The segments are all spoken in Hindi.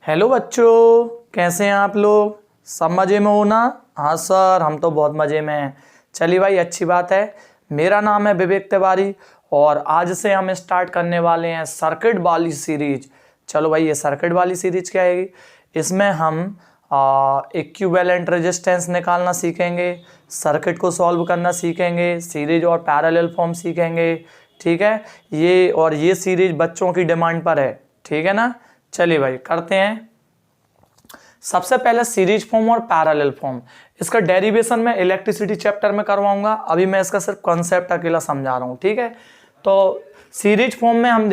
हेलो बच्चों, कैसे हैं आप लोग? सब मज़े में हो ना? हाँ सर, हम तो बहुत मज़े में हैं। चलिए भाई, अच्छी बात है। मेरा नाम है विवेक तिवारी और आज से हम स्टार्ट करने वाले हैं सर्किट वाली सीरीज। चलो भाई, ये सर्किट वाली सीरीज क्या है? इसमें हम इक्विवेलेंट रेजिस्टेंस निकालना सीखेंगे, सर्किट को सॉल्व करना सीखेंगे, सीरीज और पैरेलल फॉर्म सीखेंगे। ठीक है, ये सीरीज बच्चों की डिमांड पर है। ठीक है ना? चलिए भाई, करते हैं। सबसे पहले सीरीज फॉर्म और पैरेलल फॉर्म, इसका डेरिवेशन मैं इलेक्ट्रिसिटी चैप्टर में करवाऊंगा। अभी मैं इसका सिर्फ कॉन्सेप्ट अकेला समझा रहा हूँ। ठीक है, तो सीरीज फॉर्म में हम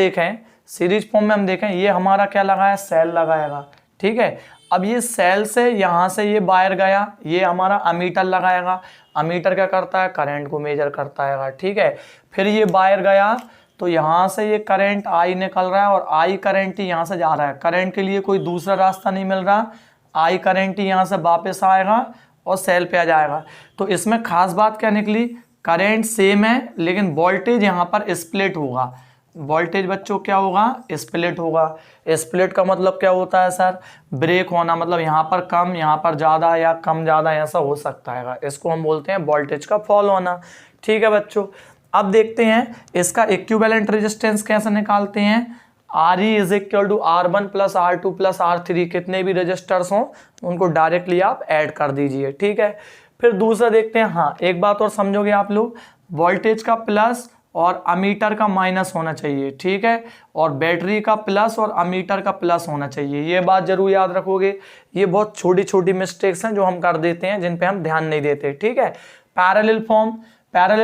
देखें, ये हमारा क्या लगा है? सेल लगाएगा। ठीक है, अब ये सेल से यहाँ से ये वायर गया, ये हमारा अमीटर लगाएगा। अमीटर क्या करता है? करंट को मेजर करता है। ठीक है, फिर ये वायर गया तो यहाँ से ये करंट आई निकल रहा है और आई करंट ही यहाँ से जा रहा है। करंट के लिए कोई दूसरा रास्ता नहीं मिल रहा, आई करंट ही यहाँ से वापस आएगा और सेल पे आ जाएगा। तो इसमें खास बात क्या निकली? करंट सेम है लेकिन वोल्टेज यहाँ पर स्प्लिट होगा। वोल्टेज बच्चों क्या होगा? स्प्लिट होगा। स्प्लिट का मतलब क्या होता है सर? ब्रेक होना, मतलब यहाँ पर कम, यहाँ पर ज़्यादा, या कम ज़्यादा ऐसा हो सकता है। इसको हम बोलते हैं वोल्टेज का फॉल होना। ठीक है बच्चों, अब देखते हैं इसका इक्विवेलेंट रेजिस्टेंस कैसे निकालते हैं। RE is equal to R1 plus R2 plus R3, कितने भी रजिस्टर्स हों उनको डायरेक्टली आप ऐड कर दीजिए। ठीक है, फिर दूसरा देखते हैं। हाँ, एक बात और समझोगे आप लोग, वोल्टेज का प्लस और अमीटर का माइनस होना चाहिए। ठीक है, और बैटरी का प्लस और अमीटर का प्लस होना चाहिए। ये बात जरूर याद रखोगे। ये बहुत छोटी छोटी मिस्टेक्स हैं जो हम कर देते हैं, जिन पे हम ध्यान नहीं देते। ठीक है, पैरेलल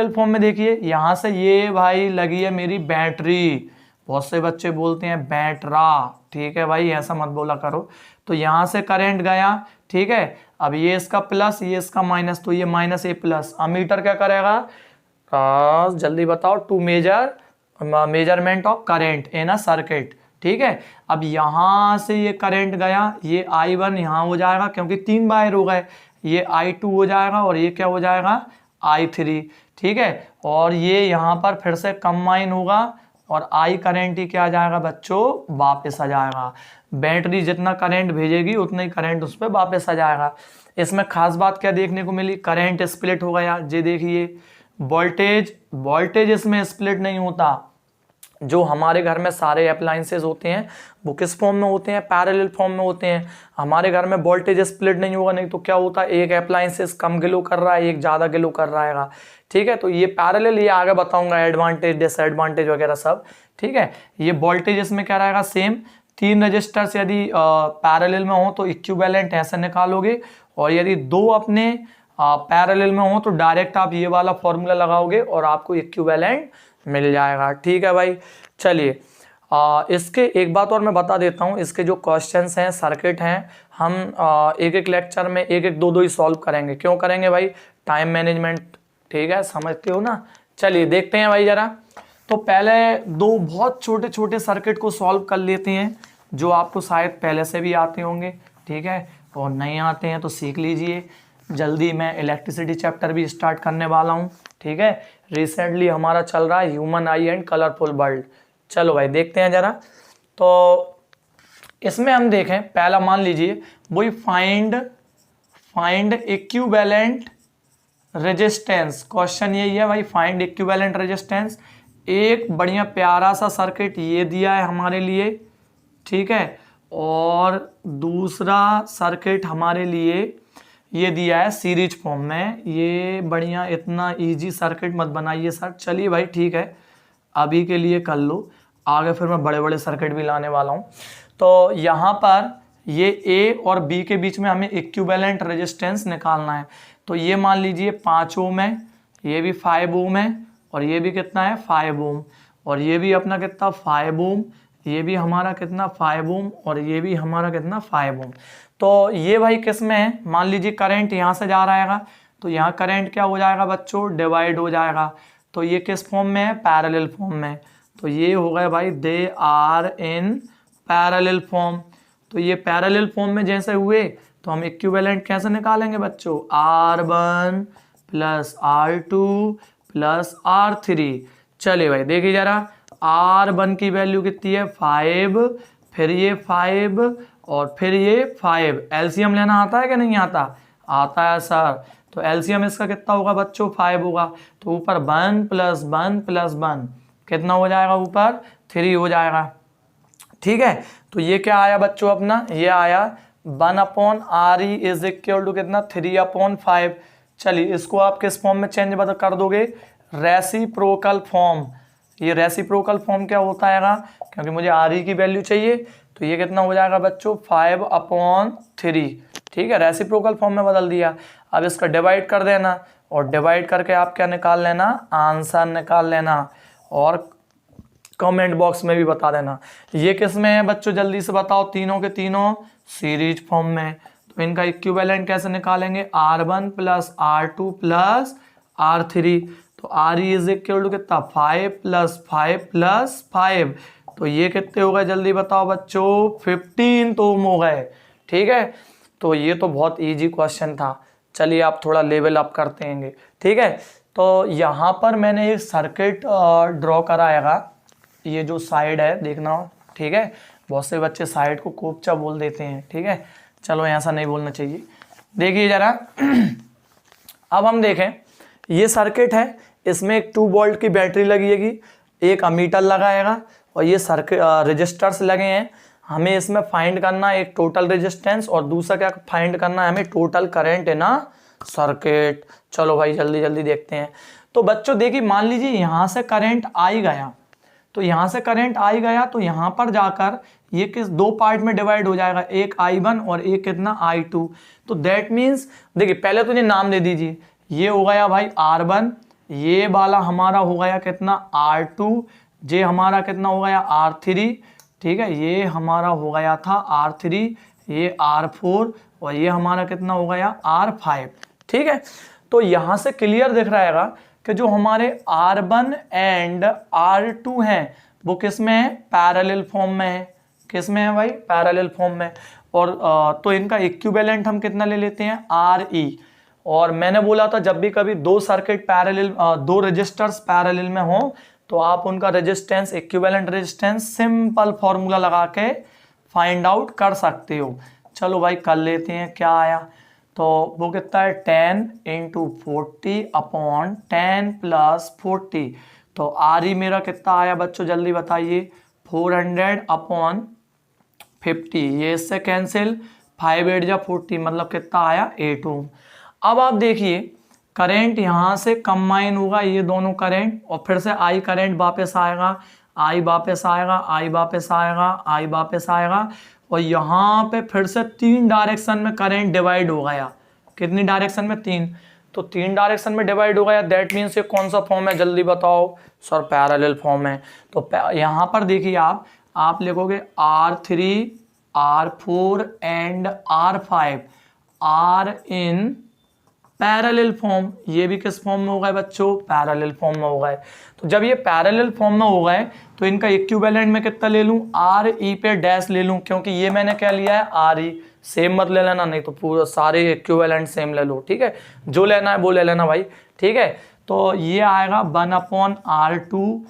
फॉर्म में देखिए, यहाँ से ये भाई लगी है मेरी बैटरी। बहुत से बच्चे बोलते हैं बैटरा। ठीक है भाई, ऐसा मत बोला करो। तो यहाँ से करंट गया। ठीक है, अब ये इसका प्लस, ये इसका माइनस, तो ये माइनस, ये प्लस। अमीटर क्या करेगा? जल्दी बताओ। To measurement of current in a circuit. ठीक है, अब यहाँ से ये करंट गया, ये I1 यहाँ हो जाएगा क्योंकि 3 वायर हो गए। ये I2 हो जाएगा और ये क्या हो जाएगा? I3। ठीक है, और ये यहाँ पर फिर से कंबाइन होगा और I करंट ही क्या आ जाएगा बच्चों? वापस आ जाएगा। बैटरी जितना करंट भेजेगी उतना ही करंट उस पर वापस आ जाएगा। इसमें खास बात क्या देखने को मिली? करंट स्प्लिट हो गया। ये देखिए, वोल्टेज इसमें स्प्लिट नहीं होता। जो हमारे घर में सारे अप्लायंसेस होते हैं वो किस फॉर्म में होते हैं? पैरेलल फॉर्म में होते हैं। हमारे घर में वोल्टेज स्प्लिट नहीं होगा, नहीं तो क्या होता है? एक अप्लायंसेस कम ग्लो कर रहा है, एक ज़्यादा ग्लो कर रहा है। ठीक है, तो ये पैरेलल, ये आगे बताऊंगा एडवांटेज डिसएडवांटेज वगैरह सब। ठीक है, ये वोल्टेज इसमें क्या रहेगा? सेम। 3 रजिस्टर्स यदि पैरेलल में हो तो इक्विवेलेंट ऐसे निकालोगे, और यदि 2 अपने पैरेलल में हो तो डायरेक्ट आप ये वाला फॉर्मूला लगाओगे और आपको इक्विवेलेंट मिल जाएगा। ठीक है भाई, चलिए इसके एक बात और मैं बता देता हूँ। इसके जो क्वेश्चंस हैं, सर्किट हैं, हम एक एक लेक्चर में एक एक दो ही सॉल्व करेंगे। क्यों करेंगे भाई? Time management. ठीक है, समझते हो ना? चलिए देखते हैं भाई जरा। तो पहले 2 बहुत छोटे छोटे सर्किट को सॉल्व कर लेते हैं, जो आपको शायद पहले से भी आते होंगे। ठीक है, और नहीं आते हैं तो सीख लीजिए। जल्दी मैं इलेक्ट्रिसिटी चैप्टर भी स्टार्ट करने वाला हूँ। ठीक है, रिसेंटली हमारा चल रहा है human I and colourful world. चलो भाई देखते हैं जरा। तो इसमें हम देखें, पहला मान लीजिए वही फाइंड इक्विवेलेंट रेजिस्टेंस। क्वेश्चन यही है भाई, फाइंड इक्विवेलेंट रेजिस्टेंस। एक बढ़िया प्यारा सा सर्किट ये दिया है हमारे लिए। ठीक है, और दूसरा सर्किट हमारे लिए ये दिया है सीरीज फॉर्म में। ये बढ़िया, इतना इजी सर्किट मत बनाइए सर। चलिए भाई ठीक है, अभी के लिए कर लो, आगे फिर मैं बड़े बड़े सर्किट भी लाने वाला हूँ। तो यहाँ पर ये A और B के बीच में हमें इक्विवेलेंट रेजिस्टेंस निकालना है। तो ये मान लीजिए 5 ओम है, ये भी 5 ओम है, और ये भी कितना है? 5 ओम, और ये भी अपना कितना? 5 ओम, ये भी हमारा कितना? 5 ओम, और ये भी हमारा कितना? 5 ओम। तो ये भाई किस में है? मान लीजिए करंट यहाँ से जा रहा है, तो यहाँ करंट क्या हो जाएगा बच्चों? डिवाइड हो जाएगा। तो ये किस फॉर्म में है? पैरेलल फॉर्म में। तो ये हो गया भाई, they are in parallel form. तो ये पैरेलल फॉर्म में जैसे हुए तो हम इक्विवेलेंट कैसे निकालेंगे बच्चों? R1 plus R2 plus R3। चलिए भाई देखिए जरा, R1 की वैल्यू कितनी है? 5, फिर ये 5 और फिर ये 5। एलसीएम लेना आता है कि नहीं आता? आता है सर। तो एलसीएम इसका कितना होगा बच्चों? 5 होगा। तो ऊपर 1 + 1 + 1 कितना हो जाएगा? ऊपर 3 हो जाएगा। ठीक है, तो ये क्या आया बच्चों अपना? ये आया 1/RE इज इक्वल टू कितना? 3/5। चलिए इसको आप किस फॉर्म में चेंज कर दोगे? Reciprocal form. ये रेसिप्रोकल फॉर्म क्या होता है? क्योंकि मुझे RE की वैल्यू चाहिए, तो ये कितना हो जाएगा बच्चों? 5/3। ठीक है, रेसिप्रोकल फॉर्म में बदल दिया। अब इसका डिवाइड कर देना और डिवाइड करके आप क्या निकाल लेना? आंसर निकाल लेना और कमेंट बॉक्स में भी बता देना। ये किस में है बच्चों? जल्दी से बताओ। तीनों के तीनों सीरीज फॉर्म में। तो इनका इक्विवेलेंट कैसे निकालेंगे? R1 + R2 + R3। तो RE इज इक्वल टू कितना? 5 + 5 + 5। तो ये कितने हो गए? जल्दी बताओ बच्चों। 15 तो हो गए। ठीक है, तो ये तो बहुत इजी क्वेश्चन था। चलिए आप थोड़ा लेवल अप करते हैं। ठीक है, तो यहाँ पर मैंने एक सर्किट ड्रॉ कराएगा। ये जो साइड है देखना। ठीक है, बहुत से बच्चे साइड को कोपचा बोल देते हैं। ठीक है, चलो ऐसा नहीं बोलना चाहिए। देखिए जरा अब हम देखें, ये सर्किट है, इसमें एक 2 वोल्ट की बैटरी लगेगी, एक अमीटर लगाएगा और ये सर्किट रजिस्टर्स लगे हैं। हमें इसमें फाइंड करना है एक टोटल रेजिस्टेंस और दूसरा क्या फाइंड करना है? हमें total current in a circuit. चलो भाई जल्दी जल्दी देखते हैं। तो बच्चों देखिए, मान लीजिए यहाँ से करंट आ ही गया, तो यहाँ से करंट आ ही गया तो यहाँ पर जाकर ये किस 2 पार्ट में डिवाइड हो जाएगा, एक I1 और एक कितना? I2। तो दैट मीन्स देखिए पहले तो ये नाम दे दीजिए। ये हो गया भाई R1, ये वाला हमारा हो गया कितना? R2, ये हमारा कितना हो गया? R3। ठीक है, ये हमारा हो गया था R3, ये R4 और ये हमारा कितना हो गया? R5। ठीक है, तो यहाँ से क्लियर दिख रहा है कि जो हमारे R1 एंड R2 हैं वो किस में है? पैरेलल फॉर्म में है। किस में है भाई? पैरेलल फॉर्म में। और तो इनका इक्विवेलेंट हम कितना ले लेते हैं? RE। और मैंने बोला था जब भी कभी दो सर्किट पैरेलल, दो रजिस्टर्स पैरेलल में हो तो आप उनका resistance, equivalent resistance simple formula लगा के फाइंड आउट कर सकते हो। चलो भाई कर लेते हैं। क्या आया? तो वो कितना है? 10 × 40/10 + 40। तो RE मेरा कितना आया बच्चों? जल्दी बताइए। 400/50। ये इससे कैंसिल, 5 8 जा 40 मतलब कितना आया? 8 ओम। अब आप देखिए करंट यहाँ से कंबाइन होगा, ये दोनों करंट, और फिर से I करंट वापस आएगा, I वापस आएगा, I वापस आएगा, I वापस आएगा, और यहाँ पे फिर से 3 डायरेक्शन में करंट डिवाइड हो गया। कितनी डायरेक्शन में? 3। तो 3 डायरेक्शन में डिवाइड हो गया। दैट मीन्स ये कौन सा फॉर्म है? जल्दी बताओ सर। पैरेलल फॉर्म है। तो यहाँ पर देखिए आप लिखोगे R3, R4 and R5 are in parallel form. ये भी किस फॉर्म में हो गए बच्चों? पैरेलल फॉर्म में हो गए। तो जब ये पैरेलल फॉर्म में हो गए तो इनका इक्विवेलेंट में कितना ले लूं? RE पे डैश ले लूं, क्योंकि ये मैंने क्या लिया है? RE। सेम मत ले लेना, नहीं तो पूरा सारे इक्विवेलेंट सेम ले लो। ठीक है, जो लेना है वो ले लेना भाई। ठीक है, तो ये आएगा 1/R2,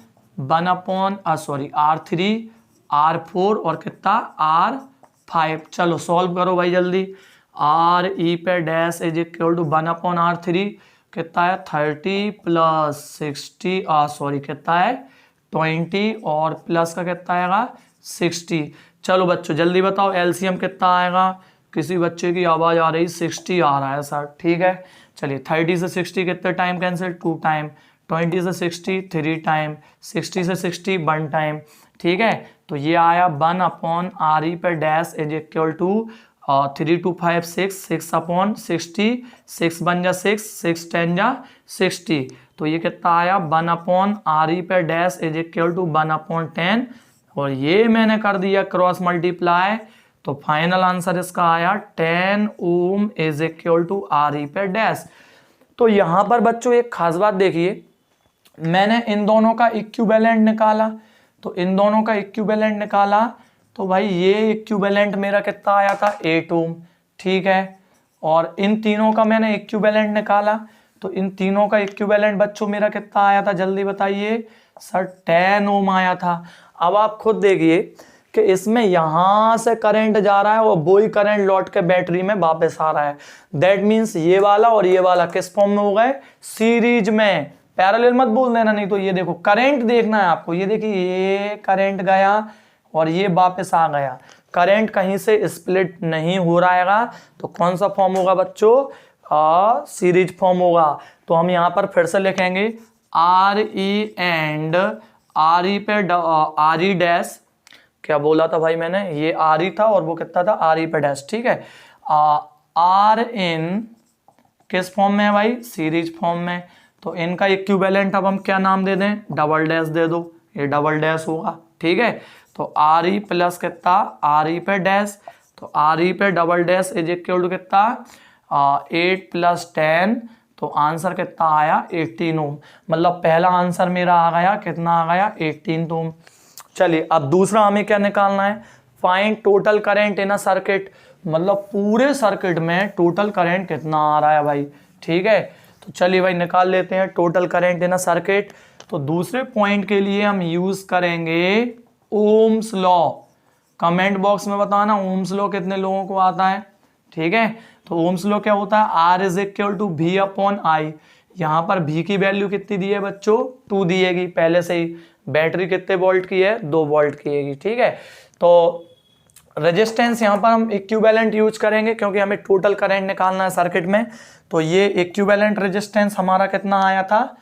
R3, R4 और कितना? R5। चलो सॉल्व करो भाई जल्दी। RE पे dash is equal to 1/R3 कितना है? 30 + 60 कितना है? 20 और प्लस का कितना आएगा? 60। चलो बच्चों जल्दी बताओ एलसीएम कितना आएगा? किसी बच्चे की आवाज़ आ रही, 60 आ रहा है सर। ठीक है, चलिए 30 से 60 कितने टाइम कैंसिल? 2 टाइम। 20 से 60 3 टाइम। 60 से 60 1 टाइम। ठीक है, तो ये आया 1/RE पे डैश इज इक्वल टू 3 2 5 6 6/60। 6 1 जा 6, 6 10 जा 60। तो ये कितना आया? 1/RE पे डैश इज इक्वल टू 1/10। और ये मैंने कर दिया क्रॉस मल्टीप्लाई, तो फाइनल आंसर इसका आया 10 ओम इज इक्वल टू RE पे डैश। तो यहाँ पर बच्चों एक खास बात देखिए, मैंने इन दोनों का इक्विवेलेंट निकाला। तो इन दोनों का इक्विवेलेंट निकाला तो भाई ये इक्विवेलेंट मेरा कितना आया था? 8 ओम। ठीक है, और इन तीनों का मैंने इक्विवेलेंट निकाला, तो इन तीनों का इक्विवेलेंट बच्चों मेरा कितना आया था? जल्दी बताइए सर। 10 ओम आया था। अब आप खुद देखिए कि इसमें यहां से करंट जा रहा है और वही करंट लौट के बैटरी में वापस आ रहा है। दैट मीन्स ये वाला और ये वाला किस फॉर्म में हो गए, सीरीज में। पैरेलल मत बोल देना, नहीं तो ये देखो करंट देखना है आपको, ये देखिए ये करंट गया और ये वापस आ गया, करंट कहीं से स्प्लिट नहीं हो रहा है। तो कौन सा फॉर्म होगा बच्चों, सीरीज फॉर्म होगा। तो हम यहाँ पर फिर से लिखेंगे R E and are E पे आर ई डैश, क्या बोला था भाई मैंने, ये आर ई था और वो कितना था आर ई पे डैश, ठीक है। आर इन किस फॉर्म में है भाई, सीरीज फॉर्म में। तो इनका इक्विवेलेंट अब हम क्या नाम दे दें, डबल डैश दे दो, ये डबल डैश होगा, ठीक है। तो आर ई प्लस कितना आर ई पे डैश, तो आर ई पे double dash is equal to कितना 8 + 10, तो आंसर कितना आया 18 ओम। मतलब पहला आंसर मेरा आ गया, कितना आ गया 18 ओम। चलिए अब दूसरा हमें क्या निकालना है, find total current in a circuit, मतलब पूरे सर्किट में टोटल करंट कितना आ रहा है भाई, ठीक है। तो चलिए भाई निकाल लेते हैं total current in a circuit. तो दूसरे पॉइंट के लिए हम यूज करेंगे ओम्स लॉ। कमेंट बॉक्स में बताना ओम्स लॉ कितने लोगों को आता है, ठीक है। तो ओम्स लॉ क्या होता है, R is equal to V/I। यहाँ पर V की वैल्यू कितनी दी है बच्चों, 2 दिएगी पहले से ही। बैटरी कितने वोल्ट की है, 2 वोल्ट की है, ठीक है। तो रेजिस्टेंस यहाँ पर हम इक्विवेलेंट यूज करेंगे क्योंकि हमें टोटल करंट निकालना है सर्किट में। तो ये इक्विवेलेंट रेजिस्टेंस हमारा कितना आया था,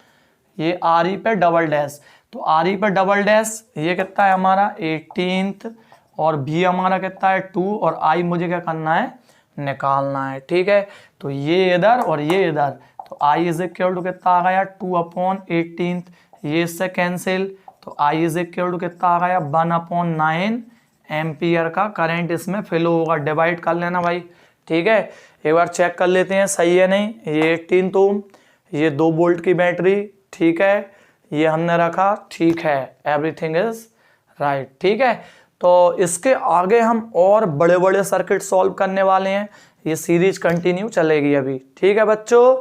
ये आर ई पे डबल डैश, तो आर ई पे डबल डैश ये कितना है हमारा 18 और भी हमारा कितना है 2 और आई मुझे क्या करना है, निकालना है, ठीक है। तो ये इधर और ये इधर, तो आई इज इक्वल टू कितना आ गया 2/18, ये इससे कैंसिल, तो आई इज इक्वल टू कितना आ गया 1/9 एम्पियर का करंट इसमें फ्लो होगा। डिवाइड कर लेना भाई, ठीक है। एक बार चेक कर लेते हैं सही है नहीं, ये 18 ओम, ये 2 वोल्ट की बैटरी, ठीक है, ये हमने रखा, ठीक है, एवरीथिंग इज राइट, ठीक है। तो इसके आगे हम और बड़े बड़े सर्किट सॉल्व करने वाले हैं, ये सीरीज कंटिन्यू चलेगी अभी, ठीक है बच्चों।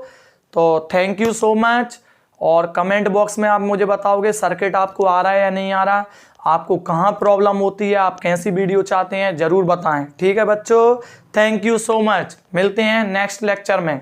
तो थैंक यू सो मच, और कमेंट बॉक्स में आप मुझे बताओगे सर्किट आपको आ रहा है या नहीं आ रहा, आपको कहाँ प्रॉब्लम होती है, आप कैसी वीडियो चाहते हैं, जरूर बताएं, ठीक है बच्चों। थैंक यू सो मच, मिलते हैं नेक्स्ट लेक्चर में।